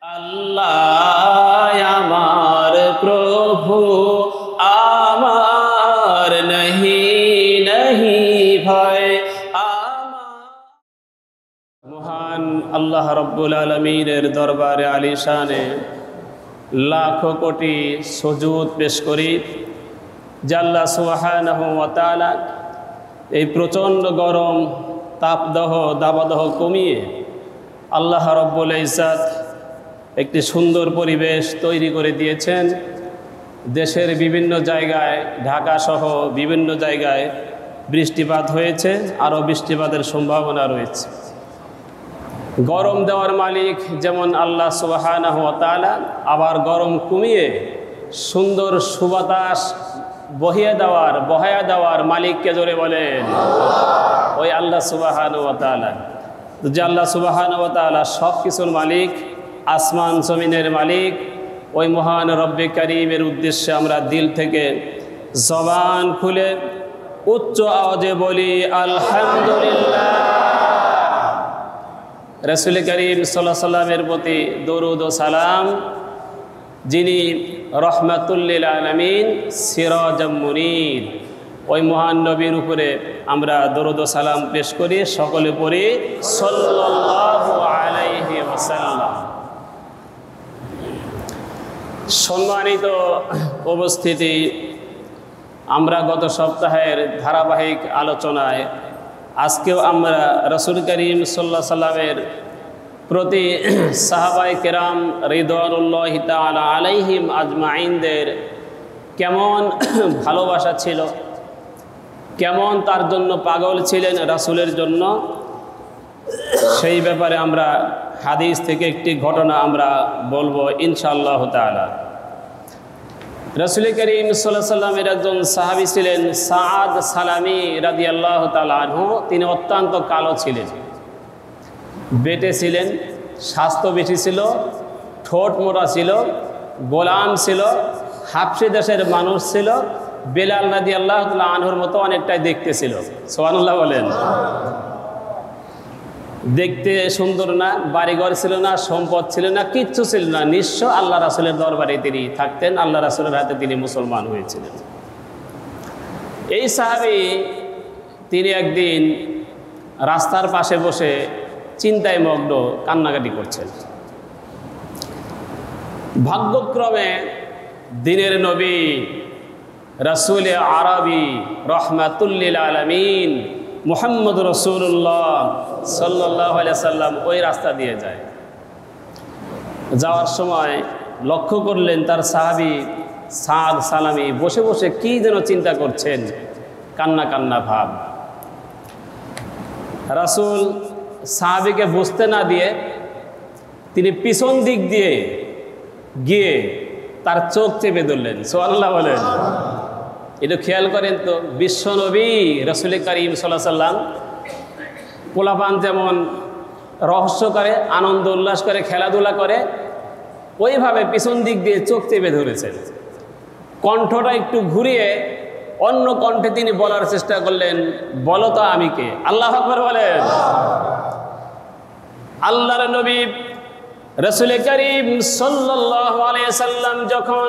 আল্লাহ আমার প্রভু আমার নহি নহি ভয় মহান আল্লাহ রব্বুল আলামিনের দরবারে আলিশানে লাখো কোটি সুজুদ পেশ করি যে আল্লাহ সুবহানাহু ওয়া তাআলা এই প্রচণ্ড গরম তাপদাহ দাবদাহ কমিয়ে আল্লাহ রব্বুল ইজ্জত একটি সুন্দর পরিবেশ তৈরি করে দিয়েছেন। দেশের বিভিন্ন জায়গায় ঢাকা সহ বিভিন্ন জায়গায় বৃষ্টিপাত হয়েছে, আরও বৃষ্টিপাতের সম্ভাবনা রয়েছে। গরম দেওয়ার মালিক যেমন আল্লাহ সুবহানাহু ওয়া তাআলা, আবার গরম কমিয়ে সুন্দর সুবাতাস বহায়া দেওয়ার মালিককে জোরে বলেন ওই আল্লাহ সুবহানাহু ওয়া তাআলা। যে আল্লাহ সুবহানাহু ওয়া তাআলা সব কিছুর মালিক, আসমান জমিনের মালিক, ওই মহান রব্বে কারীমের উদ্দেশ্যে আমরা দিল থেকে জবান খুলে উচ্চ আওয়াজে বলি আলহামদুলিল্লাহ। রাসূল করিম সাল্লাল্লাহু আলাইহি সাল্লামের প্রতি দরুদ ও সালাম, যিনি রহমাতুল লিল আলামিন সিরাজাম মুনীর, ওই মহান নবীর উপরে আমরা দরুদ ও সালাম পেশ করি। সকলে পড়ি সাল্লাল্লাহু আলাইহি ওয়াসাল্লাম। সম্মানিত উপস্থিতি, আমরা গত সপ্তাহের ধারাবাহিক আলোচনায় আজকেও আমরা রাসূল করিম সাল্লাল্লাহু আলাইহি সাল্লামের প্রতি সাহাবায়ে কেরাম রিদওয়ানুল্লাহি তাআলা আলাইহিম আজমাইনদের কেমন ভালোবাসা ছিল, কেমন তার জন্য পাগল ছিলেন রাসূলের জন্য, সেই ব্যাপারে আমরা হাদিস থেকে একটি ঘটনা আমরা বলবো ইনশাআল্লাহ তাআলা। রাসূল করিম সাল্লাল্লাহু আলাইহি সাল্লামের একজন সাহাবী ছিলেন সাআদ সালামী রাদিয়াল্লাহু তাআলা আনহু। তিনি অত্যন্ত কালো ছিলেন, বেটে ছিলেন, স্বাস্থ্য বেশি ছিল, ঠোঁট মোটা ছিল, গোলাম ছিল, হাবশী দেশের মানুষ ছিল। বেলাল রাদিয়াল্লাহু তাআলা আনহুর মতো অনেকটাই দেখতে ছিল। সুবহানাল্লাহ বলেন। দেখতে সুন্দর না, বাড়িঘর ছিল না, সম্পদ ছিল না, কিচ্ছু ছিল না, নিঃস্ব আল্লাহ রাসূলের দরবারে তিনি থাকতেন। আল্লাহ রাসূলের হাতে তিনি মুসলমান হয়েছিলেন। এই সাহাবী তিনি একদিন রাস্তার পাশে বসে চিন্তায় মগ্ন, কান্নাকাটি করছেন। ভাগ্যক্রমে দিনের নবী রাসূল আরবি রহমাতুল লিল আলামিন মুহাম্মদ রাসূলুল্লাহ সাল্লাল্লাহু আলাইহি সাল্লাম ওই রাস্তা দিয়ে যায়। যাওয়ার সময় লক্ষ্য করলেন তার সাহাবী সাদ সালামী বসে বসে কি যেন চিন্তা করছেন, কান্না কান্না ভাব। রাসূল সাহাবীকে বুঝতে না দিয়ে তিনি পিছন দিক দিয়ে গিয়ে তার চোখ চেপে ধরলেন। সুবহানাল্লাহ বলেন। এটা খেয়াল করেন তো, বিশ্বনবী রাসূল করিম সাল্লাল্লাহু আলাইহি সাল্লাম পোলাপান যেমন রহস্য করে, আনন্দ উল্লাস করে, খেলাধুলা করে, ওইভাবে পিছন দিক দিয়ে চোখ চেপে ধরেছেন। কণ্ঠটা একটু ঘুরিয়ে অন্য কণ্ঠে তিনি বলার চেষ্টা করলেন, বলো তো আমি কে। আল্লাহু আকবার বলেন। আল্লাহর নবী রাসূল করিম সাল্লাল্লাহু আলাইহি সাল্লাম যখন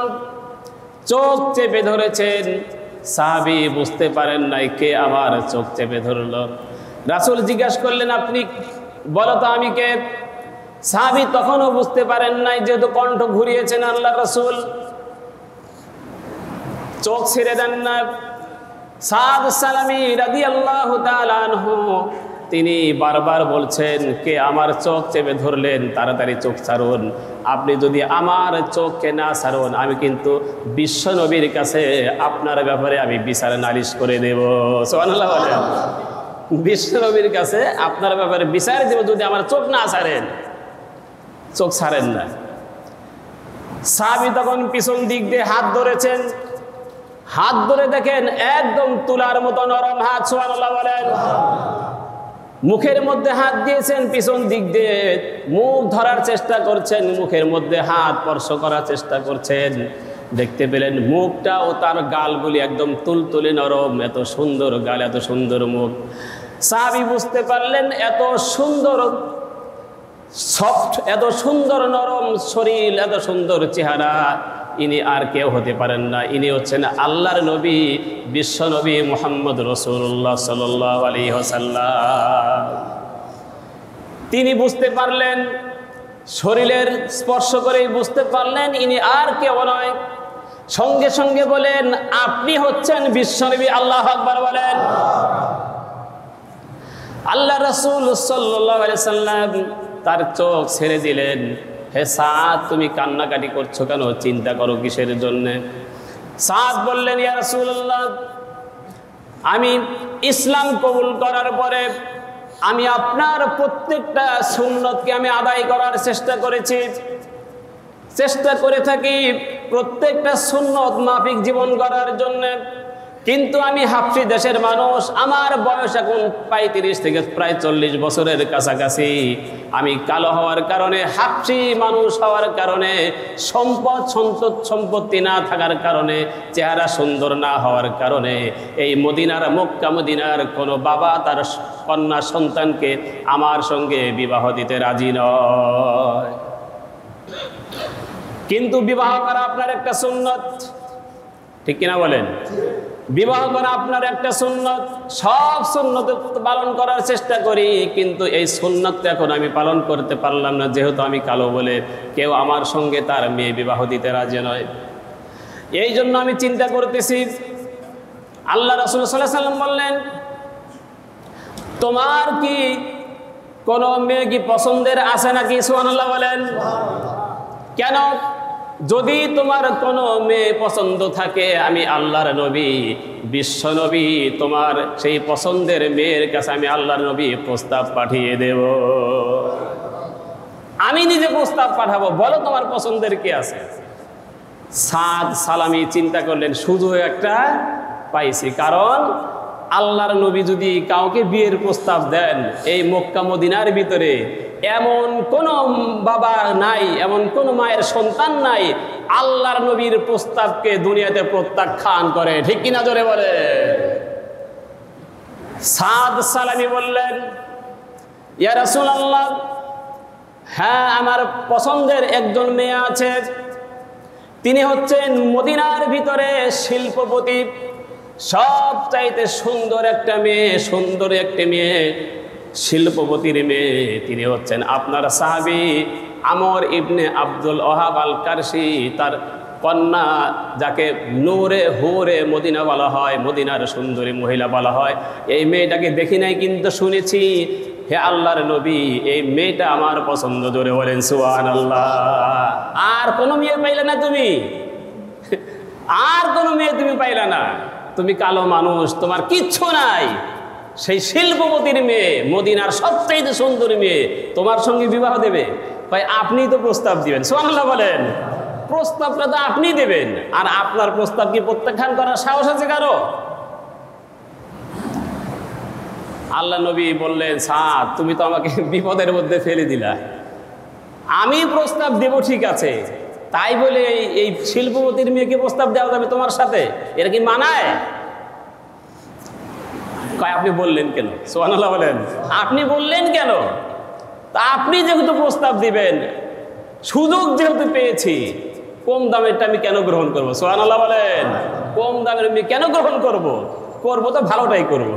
চোখ চেপে ধরেছেন, সাহাবী বুঝতে পারেন নাই কে আমার চোখ চেপে ধরল। রাসূল জিজ্ঞাসা করলেন, আপনি বলো তো আমি কে। সাহাবী তখনও বুঝতে পারেন নাই, যেহেতু কণ্ঠ ঘুরিয়েছেন আল্লাহ রাসূল, চোখ ছেড়ে দেন না। সাদ সালামী রাদিয়াল্লাহু তাআলা আনহু তিনি বারবার বলছেন, কে আমার চোখ চেপে ধরলেন, তাড়াতাড়ি চোখ ছাড়ুন। আপনি যদি আমার চোখকে না ছাড়ুন, আমি কিন্তু বিশ্ব নবীর কাছে আপনার ব্যাপারে আমি বিচার নালিশ করে দেব। সুবহানাল্লাহ বলেন। বিশ্ব নবীর কাছে আপনার ব্যাপারে বিচার দেব যদি আমার চোখ না ছাড়েন। চোখ ছাড়েন না। সাহাবী তখন পিছন দিক দিয়ে হাত ধরেছেন, হাত ধরে দেখেন একদম তুলার মতো নরম হাত। সুবহানাল্লাহ বলেন। মুখের মধ্যে হাত দিয়েছেন, পিছন দিক দিয়ে মুখ ধরার চেষ্টা করছেন, মুখের মধ্যে হাত স্পর্শ করার চেষ্টা করছেন। দেখতে পেলেন মুখটা ও তার গালগুলি একদম তুলতুলে নরম। এত সুন্দর গাল, এত সুন্দর মুখ। সাহাবী বুঝতে পারলেন এত সুন্দর সফট, এত সুন্দর নরম শরীর, এত সুন্দর চেহারা, ইনি আর কেউ হতে পারেন না। ইনি হচ্ছেন আল্লাহর নবী, বিশ্ব নবী মুহাম্মদ রাসূলুল্লাহ সাল্লাল্লাহু আলাইহি ওয়াসাল্লাম। তিনি বুঝতে পারলেন, শরীরের স্পর্শ করেই বুঝতে পারলেন ইনি আর কেউ নয়। সঙ্গে সঙ্গে বলেন, আপনি হচ্ছেন বিশ্বনবী। আল্লাহু আকবার বলেন। আল্লাহ রাসূল সাল্লাল্লাহু আলাইহি সাল্লাম তার চোখ ছেড়ে দিলেন। হে সাদ, তুমি কান্নাকাটি করছো কেন? চিন্তা করো কিসের জন্য? সাদ বললেন, ইয়া রাসূলুল্লাহ, আমি ইসলাম কবুল করার পরে আমি আপনার প্রত্যেকটা সুন্নতকে আমি আদায় করার চেষ্টা করেছি, চেষ্টা করে থাকি প্রত্যেকটা সুন্নত মাফিক জীবন করার জন্য। কিন্তু আমি হাফসি দেশের মানুষ, আমার বয়স এখন 35 থেকে প্রায় 40 বছরের কাছাকাছি। আমি কালো হওয়ার কারণে, হাফসি মানুষ হওয়ার কারণে, সম্পত্তি না থাকার কারণে, চেহারা সুন্দর না হওয়ার কারণে এই মদিনার, মক্কা মদিনার কোনো বাবা তার কন্যা সন্তানকে আমার সঙ্গে বিবাহ দিতে রাজি নয়। কিন্তু বিবাহ করা আপনার একটা সুন্নত, ঠিক কিনা বলেন? বিবাহ করা আপনার একটা সুন্নত। সব সুন্নত পালন করার চেষ্টা করি, কিন্তু এই সুন্নতটা এখন আমি পালন করতে পারলাম না, যেহেতু আমি কালো বলে কেউ আমার সঙ্গে তার মেয়ে বিবাহ দিতে রাজি নয়। এই জন্য আমি চিন্তা করতেছি। আল্লাহ রাসূল সাল্লাল্লাহু আলাইহি ওয়াসাল্লাম বললেন, তোমার কি কোনো মেয়ে কি পছন্দের আছে নাকি? সুবহানাল্লাহ বলেন। কেন? যদি তোমার কোনো মেয়ে পছন্দ থাকে, আমি আল্লাহর নবী, বিশ্ব নবী, তোমার সেই পছন্দের মেয়ের কাছে আমি আল্লাহর নবী প্রস্তাব পাঠিয়ে দেব। আমি নিজে প্রস্তাব পাঠাবো, বলো তোমার পছন্দের কে আছে? সাদ সালামি চিন্তা করলেন, সুযোগ একটা পাইছি। কারণ আল্লাহর নবী যদি কাউকে বিয়ের প্রস্তাব দেন, এই মক্কা মদিনার ভিতরে এমন কোন বাবা নাই, এমন কোন মায়ের সন্তান নাই আল্লাহর নবীর প্রস্তাবকে দুনিয়াতে প্রত্যাখ্যান করে, ঠিক কিনা জোরে বলে? সাদ সালামি বললেন, ইয়া রাসূলুল্লাহ, হ্যাঁ, আমার পছন্দের একজন মেয়ে আছে। তিনি হচ্ছেন মদিনার ভিতরে শিল্পপতি, সবচাইতে সুন্দর একটা মেয়ে, সুন্দর একটা মেয়ে, শিল্পপতির মেয়ে। তিনি হচ্ছেন আপনার সাহাবী আমর ইবনে আব্দুল ওহাব আল কারশি, তার কন্যা, যাকে নূরে হুরে মদিনা বলা হয়, মদিনার সুন্দরী মহিলা বলা হয়। এই মেয়েটাকে দেখি নাই, কিন্তু শুনেছি। হে আল্লাহর নবী, এই মেয়েটা আমার পছন্দ। জোরে বলেন সুবহানাল্লাহ। আর কোনো মেয়ে পাইলে না তুমি? আর কোনো মেয়ে তুমি পাইলে না? তুমি কালো মানুষ, তোমার কিচ্ছু নাই। সেই শিল্পপতির মেয়ে, মদিনার সবচেয়ে সুন্দরী মেয়ে তোমার সঙ্গে বিবাহ দেবে? ভাই, আপনি তো প্রস্তাব দিবেন। সুবহানাল্লাহ বলেন। প্রস্তাবটা তো আপনি দেবেন, আর আপনার প্রস্তাব কি প্রত্যাখ্যান করার সাহস আছে কারো? আল্লাহ নবী বললেন, সাদ, তুমি তো আমাকে বিপদের মধ্যে ফেলে দিলা। আমি প্রস্তাব দেব ঠিক আছে, তাই বলে এই শিল্পপতির মেয়েকে প্রস্তাব দেওয়া যাবে তোমার সাথে? এর কি মানায়? আপনি বললেন কেন? সুবহানাল্লাহ বলেন। আপনি বললেন কেন? তা আপনি যেহেতু প্রস্তাব দিবেন, সুযোগ যেহেতু পেয়েছি, কম দামেরটা আমি কেন গ্রহণ করবো? সুবহানাল্লাহ বলেন। কম দামের আমি কেন গ্রহণ করব? করবো তো ভালোটাই করব।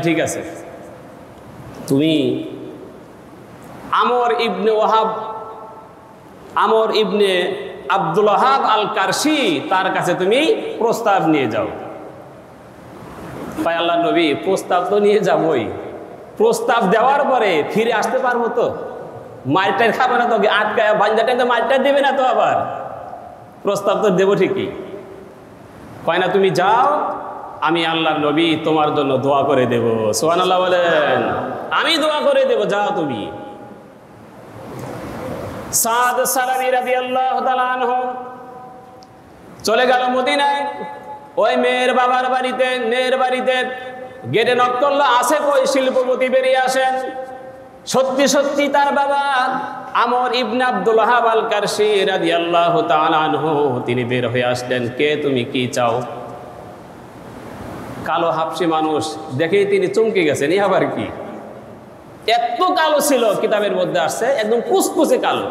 ঠিক আছে, তুমি আমর ইবনে আব্দুল ওহাব আল কারশি, তার কাছে তুমি প্রস্তাব নিয়ে যাও। ভাই, আল্লাহ নবী, প্রস্তাব তো নিয়ে যাবই, প্রস্তাব দেওয়ার পরে ফিরে আসতে পারবো তো? মারটার খাবে না তো? আটকায় বাঞ্জাটা মারটা দেবে না তো? আবার প্রস্তাব তো দেবো ঠিকই। কয় না, তুমি যাও, আমি আল্লাহর নবী তোমার জন্য দোয়া করে দেব। সুবহানাল্লাহ বলেন। আমি দোয়া করে দেব, যাও তুমি। সাদ সালামি রাদিয়াল্লাহু তাআলা আনহু চলে গেল মদিনায়। ওই মেয়ের বাবার বাড়িতে, মেয়ের বাড়িতে গেটে নক করলো, আসে কই? শিল্পপতি বেরিয়ে আসেন। সত্যি সত্যি তার বাবা আমর ইবনে আব্দুল ওহাব আল কারশি রাদিয়াল্লাহু তাআলা আনহু, তিনি বের হয়ে আসলেন। কে তুমি, কি চাও? কালো হাবশি মানুষ দেখেই তিনি চমকে গেছেন, এই আবার কি? এত কালো ছিল, কিতাবের মধ্যে আসছে একদম কুচকুচে কালো।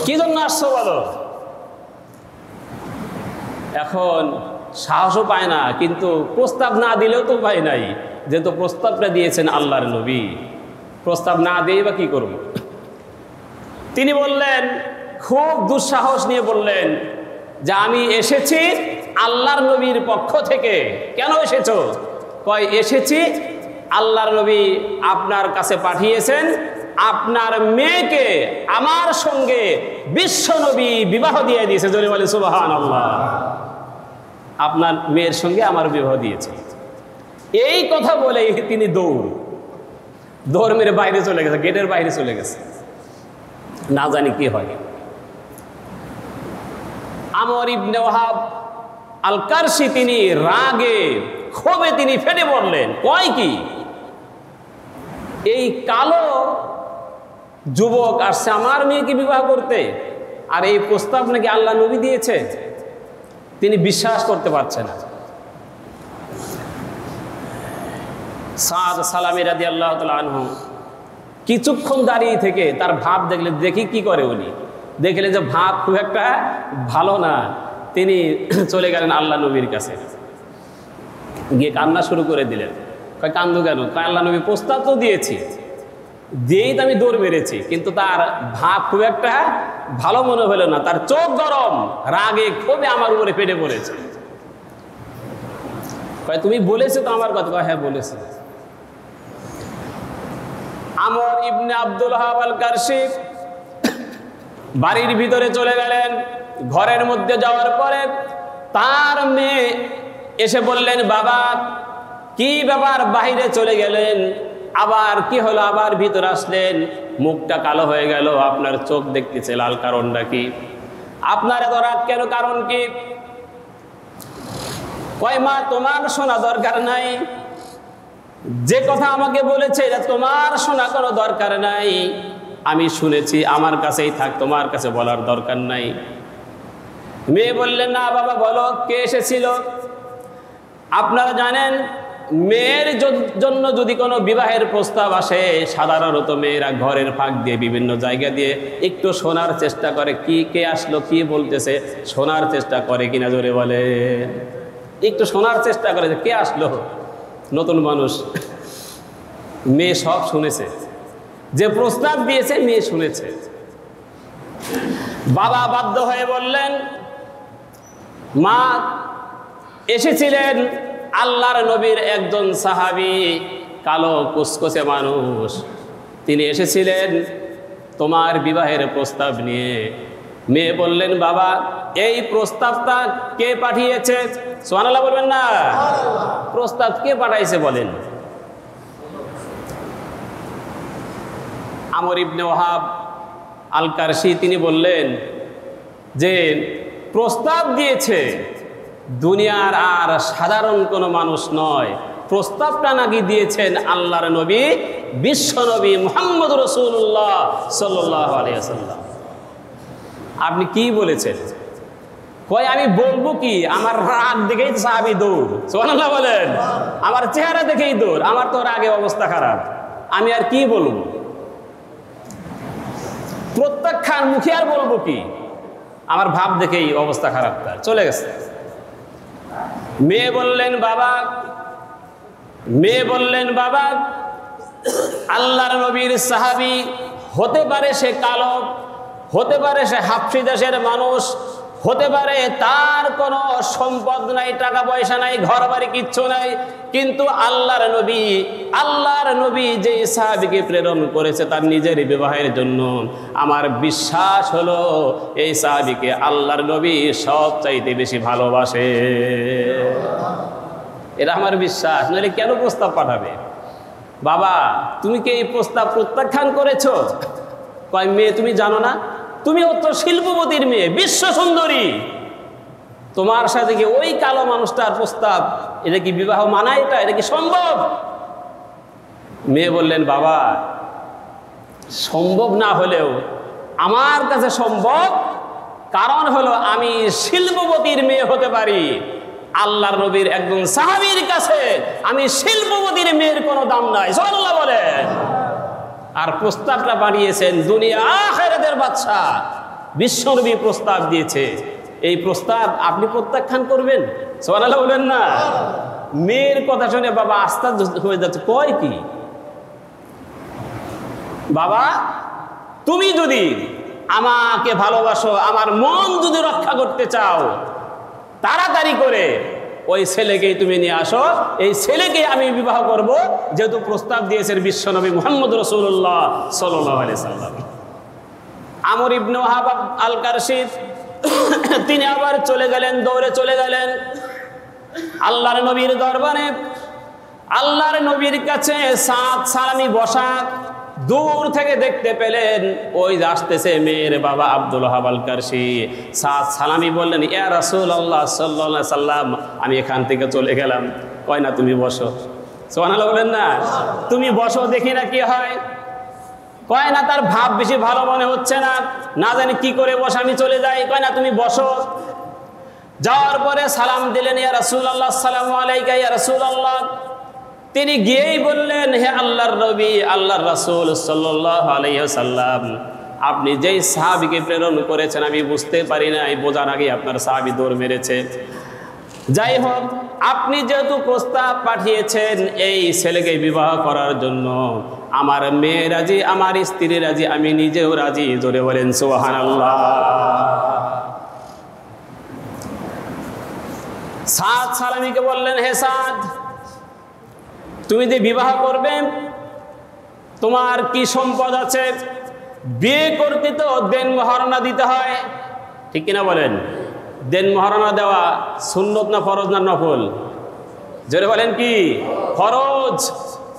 কি জন্য আসছো বলো? এখন সাহসও পায় না, কিন্তু প্রস্তাব না দিলেও তো উপায় নাই, যেহেতু প্রস্তাবটা দিয়েছেন আল্লাহর নবী, প্রস্তাব না দিয়ে বা কি করব। তিনি বললেন, খুব দুঃসাহস নিয়ে বললেন যে আমি এসেছি আল্লাহর নবীর পক্ষ থেকে। কেন এসেছো? কয় এসেছি আল্লাহর নবী আপনার কাছে পাঠিয়েছেন আপনার মেয়েকে আমার সঙ্গে বিশ্ব নবী বিবাহ দিয়ে দিয়েছে। জোরে বলে সুবহানাল্লাহ। আপনার মেয়ের সঙ্গে আমার বিবাহ দিয়েছে। এই কথা বলে তিনি দৌড় মেরে বাইরে চলে গেছে, গেটের বাইরে চলে গেছে, না জানি কি হয়। আমর ইবনে ওয়াহাব আল কারশি তিনি রাগে ক্ষোভে তিনি ফেটে পড়লেন। কয় কি, এই কালো যুবক আসছে আমার মেয়েকে বিবাহ করতে, আর এই প্রস্তাব নাকি আল্লাহ নবী দিয়েছে। তিনি বিশ্বাস করতে পারছেন না। সাদ সালামী রাদিয়াল্লাহু তাআলা আনহু কিছুক্ষণ দাঁড়িয়ে থেকে তার ভাব দেখলেন, দেখি কি করে উনি। দেখলেন যে ভাব খুব একটা ভালো না। তিনি চলে গেলেন আল্লাহ নবীর কাছে, গিয়ে কান্না শুরু করে দিলেন। কয় কান্দো কেন? কয় আল্লাহ নবী প্রস্তাব তো দিয়েছি, দিয়েই তো আমি দৌড় মেরেছি, কিন্তু তার ভাব খুব একটা ভালো মনে হলো না। তার চোখ গরম, রাগে ক্ষোভে আমার উপরে ফেটে পড়েছে। কয় তুমি বলেছো তো আমার কথা? কয় হ্যাঁ বলেছি। আমর ইবনে আব্দুল ওয়াহাব আল কারশি বাড়ির ভিতরে চলে গেলেন। ঘরের মধ্যে যাওয়ার পরে তার মেয়ে এসে বললেন, বাবা কি ব্যাপার, বাহিরে চলে গেলেন, আবার কি হলো, আবার ভিতরে আসলেন, মুখটা কালো হয়ে গেল, আপনার চোখ দেখতেছে লাল, কারণটা কি? আপনার এত রাগ কেন, কারণ কি? কয় মা তোমার শোনা দরকার নাই, যে কথা আমাকে বলেছে এটা তোমার শোনা কোনো দরকার নাই, আমি শুনেছি, আমার কাছেই থাক, তোমার কাছে বলার দরকার নাই। মেয়ে বললেন, না বাবা বলো, কে এসেছিল? আপনারা জানেন মেয়ের জন্য যদি কোনো বিবাহের প্রস্তাব আসে, সাধারণত মেয়েরা ঘরের ফাঁক দিয়ে বিভিন্ন জায়গা দিয়ে একটু শোনার চেষ্টা করে, কি কে আসলো, কি বলতেছে, শোনার চেষ্টা করে কিনা, জোরে বলে। একটু শোনার চেষ্টা করে যে কে আসলো, নতুন মানুষ। মেয়ে সব শুনেছে, যে প্রস্তাব দিয়েছে মেয়ে শুনেছে। বাবা বাধ্য হয়ে বললেন, মা এসেছিলেন আল্লাহর নবীর একজন সাহাবী, কালো কুচকুচে মানুষ, তিনি এসেছিলেন তোমার বিবাহের প্রস্তাব নিয়ে। মেয়ে বললেন, বাবা এই প্রস্তাবটা কে পাঠিয়েছে? সুবহানাল্লাহ বলবেন না? প্রস্তাব কে পাঠাইছে বলেন? আমর ইবনে ওয়াহাব আল কারশি তিনি বললেন যে প্রস্তাব দিয়েছে দুনিয়ার আর সাধারণ কোনো মানুষ নয়, প্রস্তাবটা নাকি দিয়েছেন আল্লাহর নবী, বিশ্ব নবী মুহাম্মদ রাসূলুল্লাহ সাল্লাল্লাহু আলাইহি ওয়াসাল্লাম। আপনি কি বলেছেন? কয় আমি বলবো কি, আমার রাগ দেখেই সাহাবী দৌড়। সুবহানাল্লাহ বলেন। আমার চেহারা দেখেই দৌড়, আমার তো রাগে অবস্থা খারাপ, আমি আর কি বলবো? প্রত্যাখ্যান মুখে আর বলবো কি, আমার ভাব দেখেই অবস্থা খারাপ, তার চলে গেছে। মেয়ে বললেন, বাবা আল্লাহর নবীর সাহাবী হতে পারে সে কালো, হতে পারে সে হাবশী দেশের মানুষ, হতে পারে তার কোনো সম্পদ নাই, টাকা পয়সা নাই, ঘর বাড়ি কিচ্ছু নাই, কিন্তু আল্লাহর নবী যে সাহাবীকে প্রেরণ করেছে তার নিজের বিবাহের জন্য, আমার বিশ্বাস হলো এই সাহাবীকে আল্লাহর নবী সব চাইতে বেশি ভালোবাসে। এটা আমার বিশ্বাস, নইলে কেন প্রস্তাব পাঠাবে? বাবা তুমি কি এই প্রস্তাব প্রত্যাখ্যান করেছো? কয় মেয়ে তুমি জানো না, তুমি অত শিল্পপতির মেয়ে, বিশ্ব সুন্দরী, তোমার সাথে কি ওই কালো মানুষটার প্রস্তাব, এটা কি বিবাহ মানায়? এটা কি সম্ভব? মেয়ে বললেন, বাবা সম্ভব না হলেও আমার কাছে সম্ভব, কারণ হলো আমি শিল্পপতির মেয়ে হতে পারি, আল্লাহর নবীর একজন সাহাবীর কাছে আমি শিল্পপতির মেয়ের কোনো দাম নাই, সুবহানাল্লাহ বলে। আর প্রস্তাবটা বানিয়েছেন দুনিয়া আখিরাতের বাদশা বিশ্বনবী প্রস্তাব দিয়েছে। এই প্রস্তাব আপনি প্রত্যাখ্যান করবেন? সুবহানাল্লাহ বলেন না। মেয়ের কথা শুনে বাবা আশ্চর্য হয়ে যাচ্ছে, কয় কি বাবা, তুমি যদি আমাকে ভালোবাসো, আমার মন যদি রক্ষা করতে চাও, তাড়াতাড়ি করে ওই ছেলেকেই তুমি নিয়ে আসো, এই ছেলেকে আমি বিবাহ করব, যেহেতু প্রস্তাব দিয়েছেন বিশ্বনবী মুহাম্মদ রাসূলুল্লাহ সাল্লাল্লাহু আলাইহি সাল্লাম। আমর ইবনে ওয়াহাব আল কারশী তিনি আবার চলে গেলেন, দৌড়ে চলে গেলেন আল্লাহর নবীর দরবারে। আল্লাহর নবীর কাছে সাদ সালামি বসা, দূর থেকে দেখতে পেলেন ওই আসতেছে মেয়ের বাবা আব্দুল ওয়াহাব আল কারশী। সাদ সালামি বললেন, ইয়া রাসূলুল্লাহ সাল্লাল্লাহু আলাইহি সাল্লাম, আমি এখান থেকে চলে গেলাম। কয় না, তুমি বসো। সুবহানাল্লাহ বলেন না। তুমি বসো, দেখি না কি হয়। কয় না, তার ভাব বেশি ভালো মনে হচ্ছে না, না জানি কি করে বসে, আমি চলে যাই। কয় না, তুমি বসো। যাওয়ার পরে সালাম দিলেন, ইয়া রাসূলুল্লাহ আসসালামু আলাইকা ইয়া রাসূলুল্লাহ। তিনি গিয়েই বললেন, হে আল্লাহর নবী, আল্লাহর রাসূল সাল্লাল্লাহু আলাইহি ওয়াসাল্লাম, আপনি যেই সাহাবীকে প্রেরণ করেছেন আমি বুঝতে পারি না, এই বোঝার আগে আপনার সাহাবী দৌড় মেরেছে। যাই হোক, আপনি যেহেতু প্রস্তাব পাঠিয়েছেন এই ছেলেকে বিবাহ করার জন্য, আমার মেয়ে রাজি, আমার স্ত্রী রাজি, আমি নিজেও রাজি। জোরে বলেন সুবহানাল্লাহ। সাদ সালামীকে বললেন, হে সাদ, তুমি যে বিবাহ করবে, তোমার কি সম্পদ আছে? বিয়ে করতে তো দেন মহারণা দিতে হয়, ঠিক কিনা বলেন? দেন মহারণা দেওয়া সুন্নত না ফরজ না নফল? জোরে বলেন কি? ফরজ।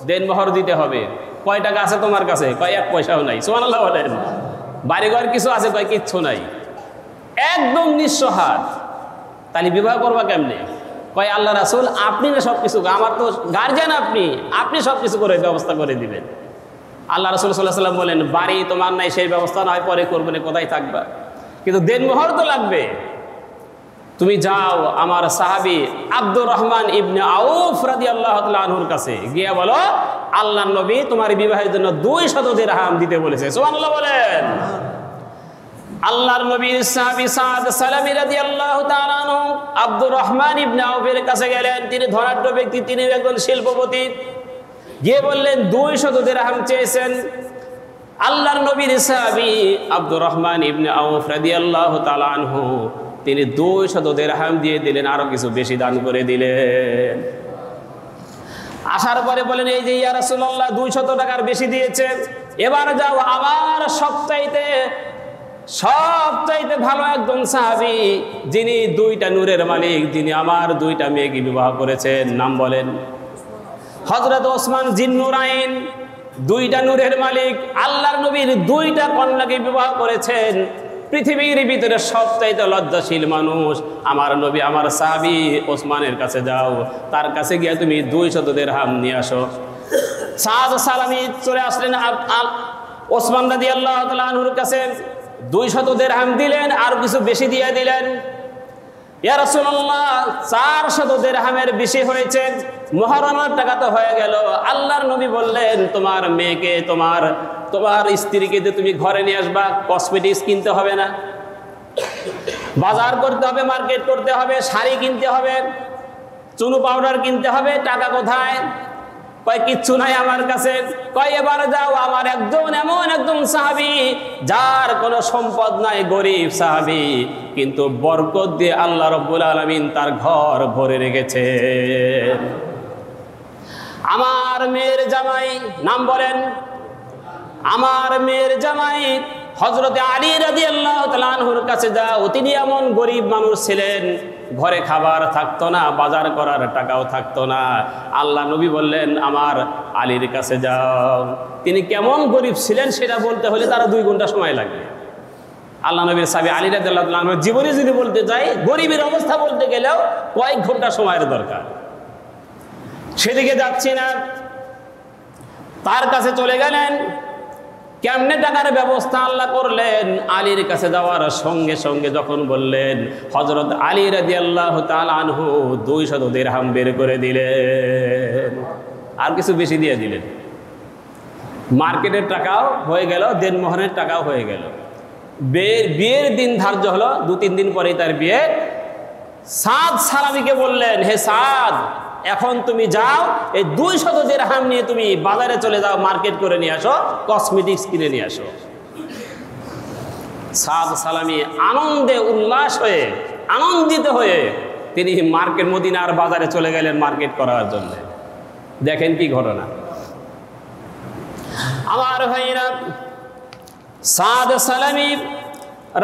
দেন মোহর দিতে হবে। কয় টাকা আছে তোমার কাছে? কয় এক পয়সাও নাই। সুবহানাল্লাহ বলেন। বাড়িঘর কিছু আছে? কয় কিচ্ছু নাই, একদম নিঃস্ব হাত। তাহলে বিবাহ করবা কেমনে? কয় আল্লাহ রাসূল, আপনি না সব কিছু, আমার তো গার্জিয়ান, আপনি সব কিছু করে ব্যবস্থা করে দিবেন। আল্লাহ রাসূল সাল্লাল্লাহু আলাইহি ওয়াসাল্লাম বলেন, বাড়ি তোমার নাই, সেই ব্যবস্থা নয় পরে করবে না, কোথায় থাকবা, কিন্তু দেনমোহর তো লাগবে। তুমি যাও আমার সাহাবী আব্দুর রহমান ইবনে আউফ রাদিয়াল্লাহু তাআলা আনহুর কাছে গিয়ে বলো, আল্লাহর নবী তোমার বিবাহের জন্য 200 দিরহাম দিতে বলেছে। সুবহানাল্লাহ বলেন। আল্লাহর নবীর সাহাবী সাদ সালামী রাদিয়াল্লাহু তাআলা আনহু আব্দুর রহমান ইবনে আউফের কাছে গেলেন। তিনি ধনাঢ্য ব্যক্তি, তিনি একজন শিল্পপতি। গিয়ে বললেন 200 দিরহাম চেয়েছেন। আল্লাহর নবীর সাহাবী আব্দুর রহমান ইবনে আউফ রাদিয়াল্লাহু তাআলা আনহু তিনি 200 দিরহাম দিয়ে দিলেন, আরো কিছু বেশি দান করে দিলেন। আসার পরে বলেন, এই যে ইয়া রাসূলুল্লাহ 200 টাকার বেশি দিয়েছে, এবার যাও আবার সবচাইতে ভালো একজন সাহাবী, যিনি 2টা নূরের মালিক, যিনি আমার 2টা মেয়েকে বিবাহ করেছেন, নাম বলেন। হযরত ওসমান জিন্নুরাইন, 2টা নূরের মালিক, আল্লাহর নবীর 2টা কন্যাকে বিবাহ করেছেন। পৃথিবীর ভিতরে সবচাইতে লজ্জাশীল মানুষ আমার নবী, আমার সাহাবী ওসমানের কাছে যাও, তার কাছে গিয়ে তুমি 200 দিরহাম নিয়ে আসো। সাদ সালামী চলে আসলেন ওসমান রাদিয়াল্লাহু তাআলা আনহুর কাছে, 200 দিরহাম দিলেন, আর কিছু বেশি দিয়ে দিলেন। ইয়া রাসূলুল্লাহ, 400 দিরহামের বেশি হয়েছে, মহারণার টাকা তো হয়ে গেল। আল্লাহর নবী বললেন, তোমার মেয়েকে, তোমার স্ত্রীকে যে তুমি ঘরে নিয়ে আসবা, কসমেটিক্স কিনতে হবে না, বাজার করতে হবে, মার্কেট করতে হবে, শাড়ি কিনতে হবে, চুনো পাউডার কিনতে হবে, টাকা কোথায়? কয় কিচ্ছু নাই আমার কাছে। কয় এবার যাও আমার এমন একজন সাহাবী, যার কোনো সম্পদ নাই, গরিব সাহাবী, কিন্তু বরকত দিয়ে আল্লাহ রাব্বুল আলামিন তার ঘর ভরে রেখেছে। আমার মেয়ের জামাই, নাম বলেন। আমার মেয়ের জামাই হযরতে আলী রাদিয়াল্লাহু তাআলা আনহুর কাছে যাও। তিনি এমন গরিব মানুষ ছিলেন, ঘরে খাবার থাকতো না, বাজার করার টাকাও থাকতো না। আল্লাহ নবী বললেন, আমার আলীর কাছে যাও। তিনি কেমন গরিব ছিলেন সেটা বলতে হলে তারা 2 ঘন্টা সময় লাগবে। আল্লাহ নবীর সাহাবী আলী রাদিয়াল্লাহু তাআলা আনহুর জীবনী যদি বলতে যাই, গরিবের অবস্থা বলতে গেলেও কয়েক ঘন্টা সময়ের দরকার। সেদিকে যাচ্ছি না, তার কাছে চলে গেলেন। কেমনে টাকার ব্যবস্থা আল্লাহ করলেন? আলীর কাছে যাওয়ার সঙ্গে সঙ্গে যখন বললেন, হযরত আলী রাদিয়াল্লাহু তাআলা আনহু 200 দিরহাম বের করে দিলেন, আর কিছু বেশি দিয়ে দিলেন। মার্কেটের টাকাও হয়ে গেল, দেনমোহরের টাকাও হয়ে গেল। বিয়ের দিন ধার্য হলো, 2-3 দিন পরেই তার বিয়ে। সাদ সালামীকে বললেন, হে সাদ, এখন তুমি যাও, এই 200 দিরহাম নিয়ে তুমি বাজারে চলে যাও, মার্কেট করে নিয়ে আসো, কসমেটিক্স কিনে নিয়ে আসো। সাদ সালামী আনন্দে উল্লাস হয়ে, আনন্দিত হয়ে তিনি মদিনার বাজারে চলে গেলেন মার্কেট করার জন্য। দেখেন কি ঘটনা। আমার ভাইরা, সাদ সালামী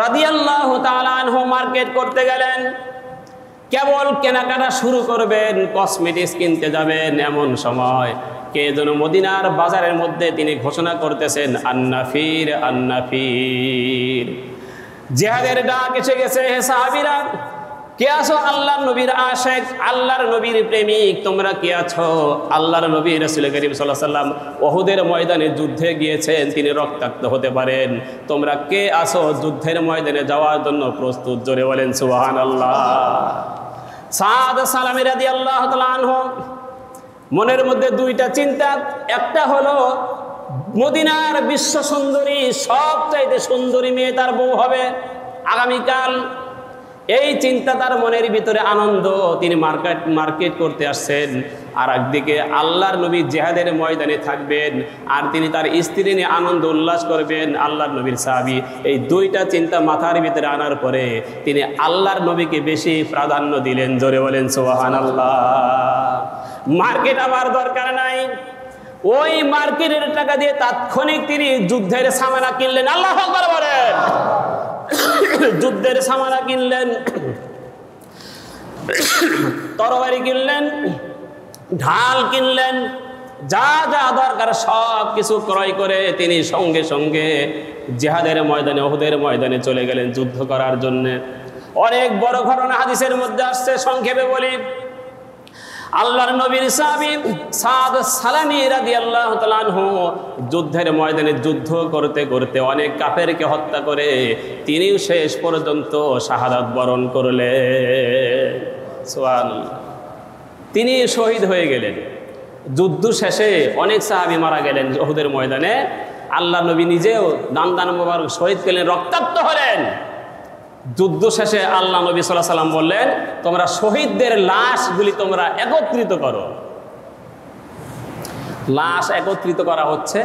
রাদিয়াল্লাহু তাআলা আনহু মার্কেট করতে গেলেন। কেবল কেনাকাটা শুরু করবেন, কসমেটিক্স কিনতে যাবেন, এমন সময় কে যেন মদিনার বাজারের মধ্যে তিনি ঘোষণা করতেছেন, আন্নাফির আন্নাফির, জিহাদের ডাক এসে গেছে। হে সাহাবীরা, কে আছো? আল্লাহর নবীর আশিক, আল্লাহর নবীর প্রেমিক, তোমরা কে আছো? আল্লাহর নবী রাসূল করিম সাল্লাল্লাহু আলাইহি ওয়াসাল্লাম উহুদের ময়দানে যুদ্ধে গিয়েছেন, তিনি রক্তাক্ত হতে পারেন। তোমরা কে আছো যুদ্ধের ময়দানে যাওয়ার জন্য প্রস্তুত? জোরে বলেন সুবহানাল্লাহ। সাদ সালামী রাদিয়াল্লাহু তাআলা আনহু মনের মধ্যে দুইটা চিন্তা। একটা হলো মদিনার বিশ্ব সুন্দরী, সবচাইতে সুন্দরী মেয়ে তার বউ হবে আগামীকাল। এই চিন্তা তার মনের ভিতরে আনন্দ, তিনি মার্কেট করতে আসছেন। আর একদিকে আল্লাহর নবী জিহাদের ময়দানে থাকবেন, আর তিনি তার স্ত্রী নিয়ে আনন্দ উল্লাস করবেন, আল্লাহর নবীর সাহাবী। এই দুইটা চিন্তা মাথার ভিতরে আনার পরে তিনি আল্লাহর নবীকে বেশি প্রাধান্য দিলেন। জোরে বলেন সুবহানাল্লাহ। মার্কেট আমার দরকার নাই, ওই মার্কেটের টাকা দিয়ে তাৎক্ষণিক তিনি যুদ্ধের সামানা কিনলেন। আল্লাহু আকবার বলেন। যুদ্ধের সামানা কিনলেন, তরবারি কিনলেন, ঢাল কিনলেন, যা যা দরকার সব কিছু ক্রয় করে তিনি সঙ্গে সঙ্গে জিহাদের ময়দানে, উহুদের ময়দানে চলে গেলেন যুদ্ধ করার জন্য। অনেক বড় ঘটনা হাদিসের মধ্যে আসছে, সংক্ষেপে বলি। আল্লাহর নবীর সাহাবী সাদ সালামী রাদিয়াল্লাহু তাআলা আনহু যুদ্ধের ময়দানে যুদ্ধ করতে করতে অনেক কাফেরকে হত্যা করে তিনিও শেষ পর্যন্ত শাহাদাত বরণ করলেন। সুবহানাল্লাহ। তিনি শহীদ হয়ে গেলেন। যুদ্ধ শেষে অনেক সাহাবী মারা গেলেন উহুদের ময়দানে। আল্লাহর নবী নিজেও দান মোবারক শহীদ করলেন, রক্তাক্ত হলেন। যুদ্ধ শেষে আল্লাহ নবী সাল্লাল্লাহু আলাইহি ওয়াসাল্লাম বললেন, তোমরা শহীদদের লাশগুলি তোমরা একত্রিত করো। লাশ একত্রিত করা হচ্ছে।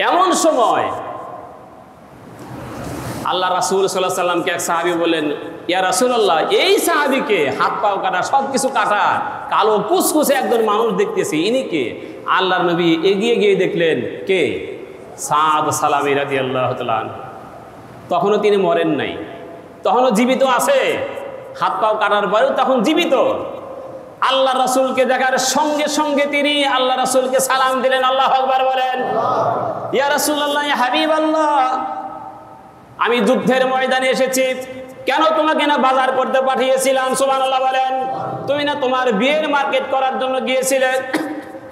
এমন সময় আল্লাহ রাসূল সাল্লাল্লাহু আলাইহি ওয়াসাল্লামকে এক সাহাবী বললেন, ইয়া রাসূলুল্লাহ, এই সাহাবীকে হাত পাও কাটা, সব কিছু কাটা, কালো কুচকুচে একজন মানুষ দেখতেছি, ইনি কে? আল্লাহর নবী এগিয়ে গিয়ে দেখলেন, কে? সাদ সালামী রাদিয়াল্লাহু তাআলা আনহু। তখনও তিনি মরেন নাই, তখনও জীবিত আছে। হাত পাও কাটার পরেও তখন জীবিত। আল্লাহ রাসূলকে দেখার সঙ্গে সঙ্গে তিনি আল্লাহ রাসূলকে সালাম দিলেন। আল্লাহু আকবার বলেন। ইয়া রাসূলুল্লাহ, ইয়া হাবিবাল্লাহ, আমি যুদ্ধের ময়দানে এসেছি। কেন তোমাকে না বাজার করতে পাঠিয়েছিলাম? সুবহানাল্লাহ বলেন। তুমি না তোমার বিয়ের মার্কেট করার জন্য গিয়েছিলে,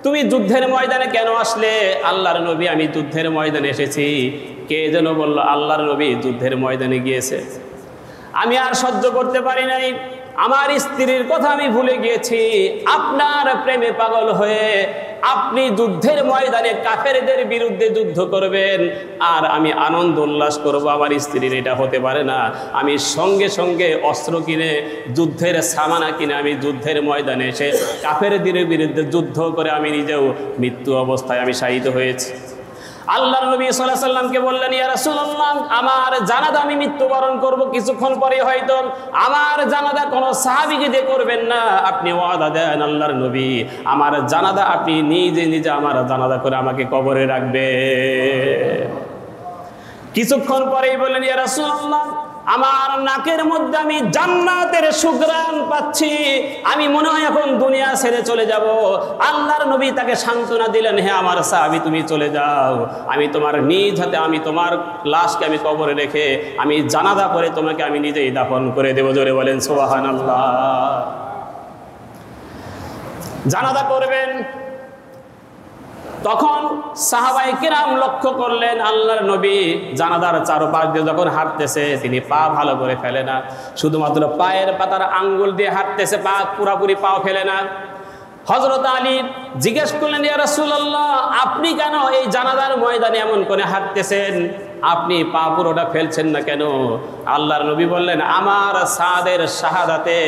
তুমি যুদ্ধের ময়দানে কেন আসলে? আল্লাহর নবী, আমি যুদ্ধের ময়দানে এসেছি। কে যেন বলল, আল্লাহর নবী যুদ্ধের ময়দানে গিয়েছে। আমি আর সহ্য করতে পারি নাই, আমার স্ত্রীর কথা আমি ভুলে গিয়েছি। আপনার প্রেমে পাগল হয়ে আপনি যুদ্ধের ময়দানে কাফেরদের বিরুদ্ধে যুদ্ধ করবেন, আর আমি আনন্দ উল্লাস করব, আমার স্ত্রীর এটা হতে পারে না। আমি সঙ্গে সঙ্গে অস্ত্র কিনে, যুদ্ধের সামানা কিনে আমি যুদ্ধের ময়দানে এসে কাফেরদের বিরুদ্ধে যুদ্ধ করে আমি নিজেও মৃত্যু অবস্থায় আমি শাহিদ হয়েছি। আল্লাহর নবী সাল্লাল্লাহু আলাইহি ওয়াসাল্লামকে বললেন, ইয়া রাসূলুল্লাহ, আমার জানাজা আমি মৃত্যুবরণ করব কিছুক্ষণ পরে, হয়তো আমার জানাজা কোনো সাহাবীকে দিয়ে করবেন না। আপনি ওয়াদা দেন আল্লাহর নবী, আমার জানাজা আপনি নিজে নিজে আমার জানাজা করে আমাকে কবরে রাখবেন। কিছুক্ষণ পরেই বললেন, ইয়া রাসূলুল্লাহ, আমার নাকের মধ্যে আমি জান্নাতের সুঘ্রাণ পাচ্ছি, আমি মনে হয় এখন দুনিয়া ছেড়ে চলে যাব। আল্লাহর নবী তাকে সান্ত্বনা দিলেন, হে আমার সাহাবী, তুমি চলে যাও, আমি তোমার নিজ হাতে আমি তোমার লাশকে আমি কবরে রেখে আমি জানাজা করে তোমাকে আমি নিজেই দাফন করে দেব। জোরে বলেন সুবহানাল্লাহ। জানাজা করবেন, তখন সাহাবায়ে কেরাম লক্ষ্য করলেন আল্লাহর নবী জানাজার চারপাশ দিয়ে যখন হাঁটতেছে তিনি পা ভালো করে ফেলে না, শুধুমাত্র পায়ের পাতার আঙ্গুল দিয়ে হাঁটতেছে, পা পুরাপুরি পাও ফেলে না। হযরত আলী জিজ্ঞেস করলেন, ইয়া রাসূলুল্লাহ, আপনি কেন এই জানাজার ময়দানে এমন করে হাঁটতেছেন, আপনি পা পুরোটা ফেলছেন না কেন? আল্লাহর নবী বললেন, আমার সাদের শাহাদাতে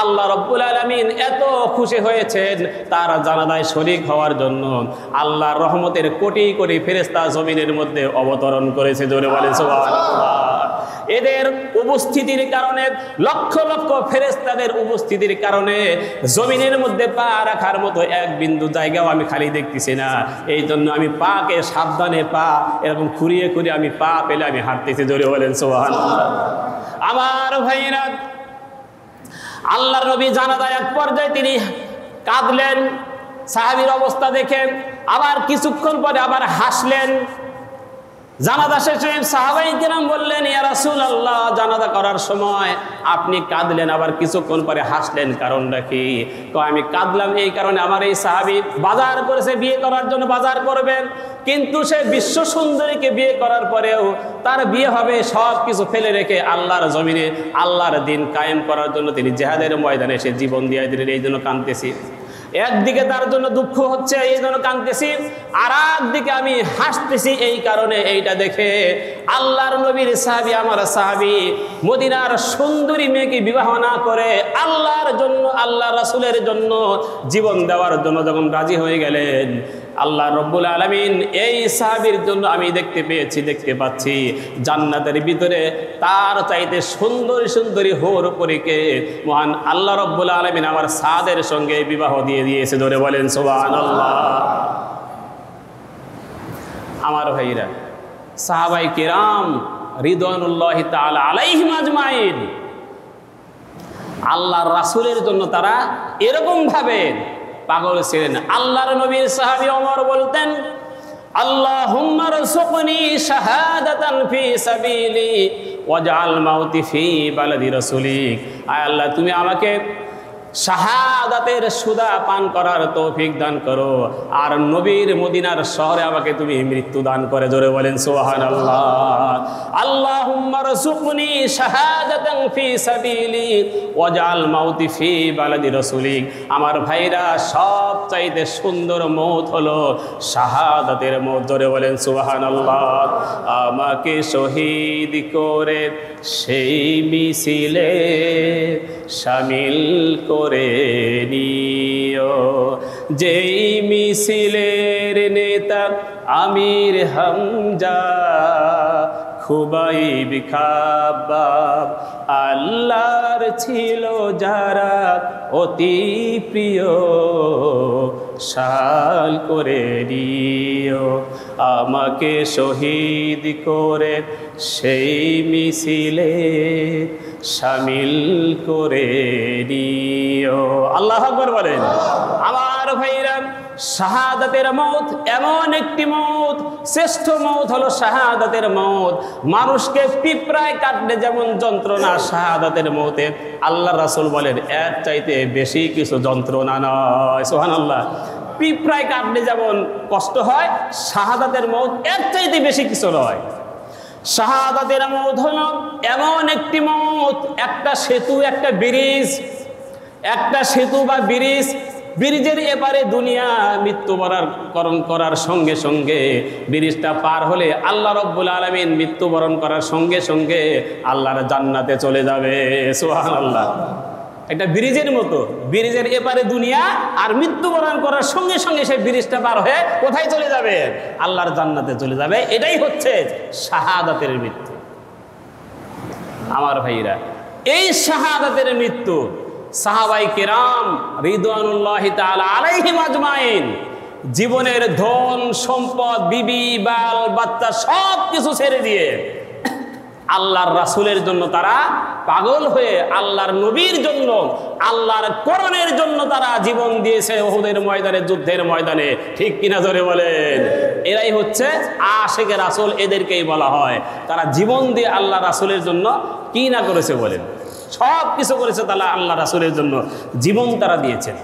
আল্লাহ রাব্বুল আলামিন এত খুশি হয়েছেন, তার জানাজায় শরীক হওয়ার জন্য আল্লাহর রহমতের কোটি কোটি ফেরেশতা জমিনের মধ্যে অবতরণ করেছে। জোরে বলেন সুবহানাল্লাহ। এদের উপস্থিতির কারণে, লক্ষ লক্ষ ফেরেশতাদের উপস্থিতির কারণে জমিনের মধ্যে পা রাখার মতো এক বিন্দু জায়গাও আমি খালি দেখতেছি না। এই জন্য আমি পাকে সাবধানে পা এরকম খুঁড়িয়ে খুঁড়িয়ে আমি পা পেলে আমি হাঁটতেছি। জোরে বলেন সুবহানাল্লাহ। আমার ভাইরা, আল্লাহর নবী জানাজায় এক পর্যায়ে তিনি কাঁদলেন সাহাবীর অবস্থা দেখে, আবার কিছুক্ষণ পরে আবার হাসলেন। জানাজা শেষে সাহাবায়ে কেরাম বললেন, ইয়া রাসূলুল্লাহ, জানাজা করার সময় আপনি কাঁদলেন, আবার কিছুক্ষণ পরে হাসলেন, কারণটা কি? তো আমি কাঁদলাম এই কারণে, আমার এই সাহাবী বাজার করেছে, বিয়ে করার জন্য বাজার করবেন, কিন্তু সে বিশ্ব সুন্দরীকে বিয়ে করার পরেও তার বিয়ে হবে সব কিছু ফেলে রেখে আল্লাহর জমিনে আল্লাহর দিন কায়েম করার জন্য তিনি জিহাদের ময়দানে সে জীবন দিয়ে দিলেন। এই জন্য কাঁদতেছি। একদিকে তার জন্য দুঃখ হচ্ছে, এই জন্য কাঁদতেছি, আর একদিকে আমি হাসতেছি এই কারণে, এইটা দেখে আল্লাহর নবীর সাহাবী, আমার সাহাবী মদিনার সুন্দরী মেয়েকে বিবাহ না করে আল্লাহর জন্য, আল্লাহ রাসূলের জন্য জীবন দেওয়ার জন্য যখন রাজি হয়ে গেলেন, আল্লাহ রব্বুল আলামিন এই সাহাবীর জন্য আমি দেখতে পাচ্ছি জান্নাতের ভিতরে তার চাইতে সুন্দরী সুন্দরী হোর পরীকে মহান আল্লাহ রব্বুল আলামিন আমার সাদের সঙ্গে বিবাহ দিয়ে দিয়েছে। ধরে বলেন সুবহানাল্লাহ। আমার ভাইরা, সাহাবায়ে কেরাম রিদওয়ানুল্লাহি তাআলা আলাইহিম আজমাইন আল্লাহর রাসূলের জন্য তারা এরকম ভাবে পাগল ছিলেন। আল্লাহর নবীর সাহাবী ওমর বলতেন, আল্লাহুম্মা রযুকনি শাহাদাতান ফি সাবিলি ওয়াজআল মাউতি ফি বালাদি রাসূলিক। আয় আল্লাহ, তুমি আমাকে শাহাদাতের সুদা পান করার তৌফিক দান করো, আর নবীর মদিনার শহরে আমাকে তুমি মৃত্যু দান করে। জোরে বলেন সুবহানাল্লাহ। আল্লাহুম্মা রযুকনি শাহাদাতান ফি সাবিলি ওয়াজআল মাউতি ফি বালাদি রাসূলিক। আমার ভাইরা, সব চাইতে সুন্দর মওত হলো শাহাদাতের মওত। জোরে বলেন সুবহানাল্লাহ। আমাকে শহীদ করে সেই মিছিলে শামিল করে নিও, যেই মিছিলের নেতা আমির হামজা খুবাইব খাব্বাব আল্লাহর ছিল যারা অতি প্রিয় শাল করে নিও। আমাকে শহীদ করে সেই মিছিলে শামিল করে দিও। আল্লাহু আকবার বলেন। আমার ভাইরা, শাহাদাতের মওত এমন একটি মওত, শ্রেষ্ঠ মওত হলো শাহাদাতের মওত। মানুষকে পিঁপড়ায় কাটলে যেমন যন্ত্রণা শাহাদাতের মওতে, আল্লাহর রাসূল বলেন এর চাইতে বেশি কিছু যন্ত্রণা নয়। সুবহানাল্লাহ। পিঁপড়ায় কাটলে যেমন কষ্ট হয়, শাহাদাতের মওত এর চাইতে বেশি কিছু নয়। শাহাদাতের মওত হলো এমন একটি মওত, একটা সেতু, একটা ব্রিজ, একটা সেতু বা ব্রিজ, ব্রিজের এপারে দুনিয়া মৃত্যুবরণ করার সঙ্গে সঙ্গে ব্রিজটা পার হলে আল্লাহ রব্বুল আলামিন মৃত্যুবরণ করার সঙ্গে সঙ্গে আল্লাহর জান্নাতে চলে যাবে। সুবহানাল্লাহ। একটা ব্রিজের মতো, ব্রিজের এপারে দুনিয়া, আর মৃত্যুবরণ করার সঙ্গে সঙ্গে সেই ব্রিজটা পার হয়ে কোথায় চলে যাবে? আল্লাহর জান্নাতে চলে যাবে। এটাই হচ্ছে শাহাদাতের মৃত্যু। আমার ভাইরা, এই শাহাদাতের মৃত্যু সাহাবায়ে কেরাম রিদওয়ানুল্লাহি তাআলা আলাইহিম আজমাইন জীবনের ধন সম্পদ, বিবি বাল বাচ্চা সব কিছু ছেড়ে দিয়ে আল্লাহর রাসূলের জন্য তারা পাগল হয়ে, আল্লাহর নবীর জন্য, আল্লাহর কোরআনের জন্য তারা জীবন দিয়েছে উহুদের ময়দানে, যুদ্ধের ময়দানে। ঠিক কিনা জোরে বলেন? এরাই হচ্ছে আশিকে রাসূল, এদেরকেই বলা হয়। তারা জীবন দিয়ে আল্লাহ রাসূলের জন্য কি না করেছে বলেন? সব কিছু করেছে তারা আল্লাহ রাসূলের জন্য, জীবন তারা দিয়েছেন।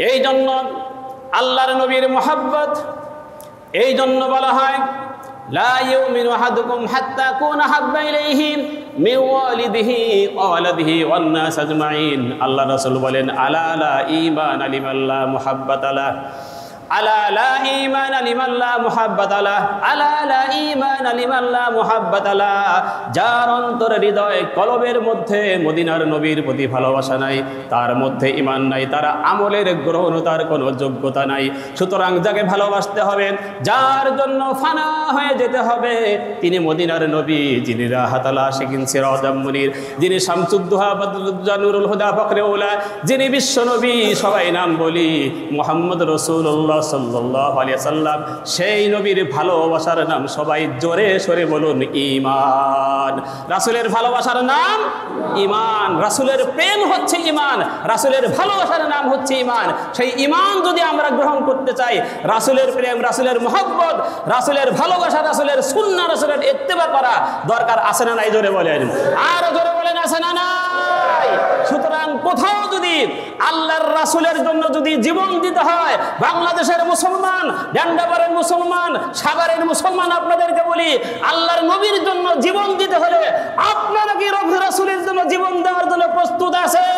এই জন্য আল্লাহর নবীর মুহাব্বত। এই জন্য বলা হয় লা ইউমিনু আহাদুকুম হাত্তা কুনা হাব্বা ইলাইহি মিন ওয়ালিদিহি ওয়া ওয়ালাদিহি ওয়ান নাস আজমাইন। আল্লাহ রাসূল বলেন আলা লা ঈমানা লিমান লা মুহাব্বাতা লাহ, আলা লা ঈমানা লিমান লা মুহাব্বাতা লাহ, আলা লা ঈমানা লিমান লা মুহাব্বাতা লাহ। যার অন্তর হৃদয় কলবের মধ্যে মদিনার নবীর প্রতি ভালোবাসা নাই, তার মধ্যে ঈমান নাই, তার আমলের গ্রহণতার কোনো যোগ্যতা নাই। সুতরাং যাকে ভালোবাসতে হবে, যার জন্য ফানা হয়ে যেতে হবে, তিনি মদিনার নবী, যিনি রাহাতাল আশিকিন সিরাজাম মুনির, যিনি শামসুদ্দোহা বদরুদ্দোজা নূরুল হুদা ফখরে উলা, যিনি বিশ্ব নবী, সবাই নাম বলি মুহাম্মদ রাসূলুল্লাহ সাল্লাল্লাহু আলাইহি সাল্লাম। সেই নবীর ভালোবাসার নাম সবাই জোরে সরে বলুন ঈমান। রাসূলের ভালোবাসার নাম ঈমান, রাসূলের প্রেম হচ্ছে ঈমান, রাসূলের ভালোবাসার নাম হচ্ছে ঈমান। সেই ঈমান যদি আমরা গ্রহণ করতে চাই, রাসূলের প্রেম, রাসূলের মুহাব্বত, রাসূলের ভালোবাসা, রাসূলের সুন্নাহ, রাসূলের ইত্তেবা করা দরকার আছে না নাই? জোরে বলেন, আর জোরে বলেন আছে না নাই? সুতরাং কোথাও যদি আল্লাহর রাসূলের জন্য যদি জীবন দিতে হয়, বাংলাদেশের মুসলমান, ডান্ডাপাড়ার মুসলমান, সাভারের মুসলমান, আপনাদেরকে বলি আল্লাহর নবীর জন্য জীবন দিতে হলে আপনারা কি রাসূলের জন্য জীবন দেওয়ার জন্য প্রস্তুত আছেন?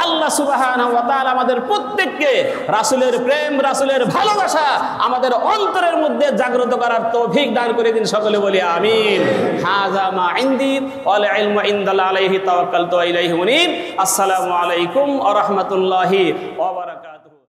আল্লাহ সুবহানাহু ওয়া তাআলা আমাদের প্রত্যেককে রাসূলের প্রেম, রাসূলের ভালোবাসা আমাদের অন্তরের মধ্যে জাগ্রত করার তৌফিক দান করে দিন। সকলে বলি আমিন। হাযা মা ইনদি ওয়াল ইলমু ইনদাল্লাহি আলাইহি তাওয়াক্কালতু ওয়া ইলাইহি মুনীব। আসসালামু আলাইকুম ওয়া রাহমাতুল্লাহি ওয়া